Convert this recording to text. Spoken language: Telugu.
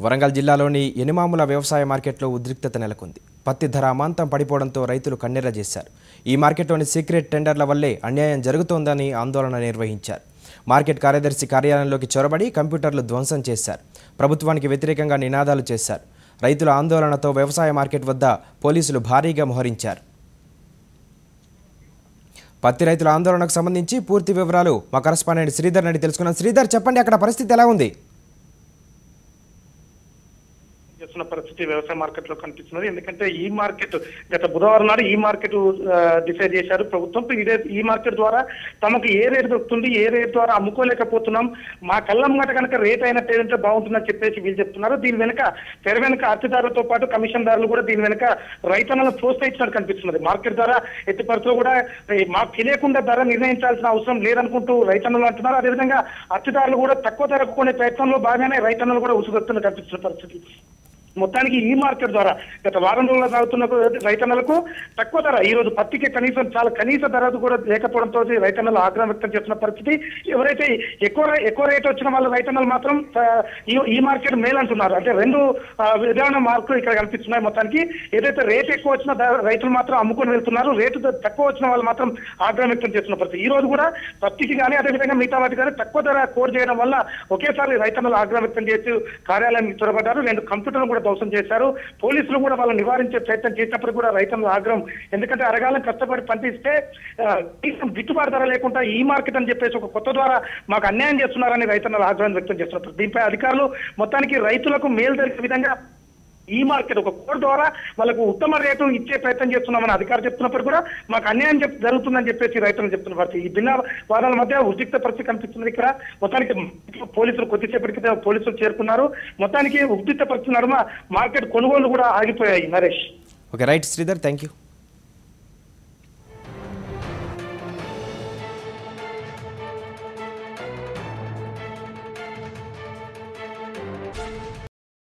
వరంగల్ జిల్లాలోని ఎనిమాముల వ్యవసాయ మార్కెట్లో ఉద్రిక్తత నెలకొంది. పత్తి ధర అమాంతం పడిపోవడంతో రైతులు కన్నెర్ర చేశారు. ఈ మార్కెట్లోని సీక్రెట్ టెండర్ల వల్లే అన్యాయం జరుగుతోందని ఆందోళన నిర్వహించారు. మార్కెట్ కార్యదర్శి కార్యాలయంలోకి చొరబడి కంప్యూటర్లు ధ్వంసం చేశారు. ప్రభుత్వానికి వ్యతిరేకంగా నినాదాలు చేశారు. రైతుల ఆందోళనతో వ్యవసాయ మార్కెట్ వద్ద పోలీసులు భారీగా మోహరించారు. పత్తి రైతుల ఆందోళనకు సంబంధించి పూర్తి వివరాలు మా కరెస్పాండెంట్ శ్రీధర్ నడి తెలుసుకున్నాం. శ్రీధర్, చెప్పండి, అక్కడ పరిస్థితి ఎలా ఉంది? పరిస్థితి వ్యవసాయ మార్కెట్ లో కనిపిస్తున్నది. ఎందుకంటే ఈ మార్కెట్ గత బుధవారం నాడు ఈ మార్కెట్ డిసైడ్ చేశారు ప్రభుత్వం. ఈ మార్కెట్ ద్వారా తమకు ఏ రేటు దొరుకుతుంది, ఏ రేటు ద్వారా అమ్ముకోలేకపోతున్నాం, మా కళ్ళమ్మట కనుక రేట్ అయినట్టు బాగుంటుందని చెప్పేసి వీళ్ళు చెప్తున్నారు. దీని వెనుక తెర వెనుక అర్ధదారులతో పాటు కమిషన్ దారులు కూడా దీని వెనుక రైతన్నలను ప్రోత్సహించినట్టు కనిపిస్తున్నది. మార్కెట్ ధర ఎట్టి పరిస్థితుల్లో కూడా మాకు తెలియకుండా ధర నిర్ణయించాల్సిన అవసరం లేదనుకుంటూ రైతన్నలు అంటున్నారు. అదేవిధంగా అర్ధదారులు కూడా తక్కువ ధరకు కొనే ప్రయత్నంలో బాగానే రైతన్నలు కూడా ఉసుగొస్తున్న కనిపిస్తున్న పరిస్థితి. మొత్తానికి ఈ మార్కెట్ ద్వారా గత వారం రోజుల్లో సాగుతున్న రైతన్నలకు తక్కువ ధర, ఈ రోజు పత్తికి కనీస ధర కూడా లేకపోవడంతో రైతన్నలు ఆగ్రహం వ్యక్తం చేస్తున్న పరిస్థితి. ఎవరైతే ఎక్కువ రేట్ వచ్చిన వాళ్ళ రైతన్నలు మాత్రం ఈ మార్కెట్ మేలు అంటున్నారు. అంటే రెండు విధాన మార్కులు ఇక్కడ కనిపిస్తున్నాయి. మొత్తానికి ఏదైతే రేట్ ఎక్కువ వచ్చిన రైతులు మాత్రం అమ్ముకొని వెళ్తున్నారు, రేటు తక్కువ వచ్చిన వాళ్ళు మాత్రం ఆగ్రహం వ్యక్తం చేస్తున్న పరిస్థితి. ఈ రోజు కూడా పత్తికి కానీ అదేవిధంగా మిగతా వాటి కానీ తక్కువ ధర కోర్ చేయడం వల్ల ఒకేసారి రైతన్నలు ఆగ్రహం వ్యక్తం చేసి కార్యాలయానికి చొరబడ్డారు. 2 కంప్యూటర్లు కూడా ధ్వంసం చేశారు. పోలీసులు కూడా వాళ్ళని నివారించే ప్రయత్నం చేసినప్పుడు కూడా రైతుల ఆగ్రహం, ఎందుకంటే అరగాలం కష్టపడి పండిస్తే గిట్టుబాటు ధర లేకుండా ఈ మార్కెట్ అని చెప్పేసి ఒక కొత్త ద్వారా మాకు అన్యాయం చేస్తున్నారని రైతుల ఆగ్రహం వ్యక్తం చేస్తున్నారు. దీనిపై అధికారులు మొత్తానికి రైతులకు మేలు జరిగే విధంగా ఈ మార్కెట్ ఒక కోడ్ ద్వారా వాళ్ళకు ఉత్తమ రేటు ఇచ్చే ప్రయత్నం చేస్తున్నామని అధికారులు చెప్తున్నప్పుడు కూడా మాకు అన్యాయం జరుగుతుందని చెప్పేసి రైతులు చెప్తున్న పరిస్థితి. ఈ భిన్న వాదాల మధ్య ఉద్రిక్త పరిస్థితి కనిపిస్తుంది. ఇక్కడ మొత్తానికి పోలీసులు కొద్దిసేపటికి పోలీసులు చేరుకున్నారు. మొత్తానికి ఉద్రిక్త పరిస్థితి నడుమ మార్కెట్ కొనుగోలు కూడా ఆగిపోయాయి. Naresh. Okay, right Sridhar, thank you.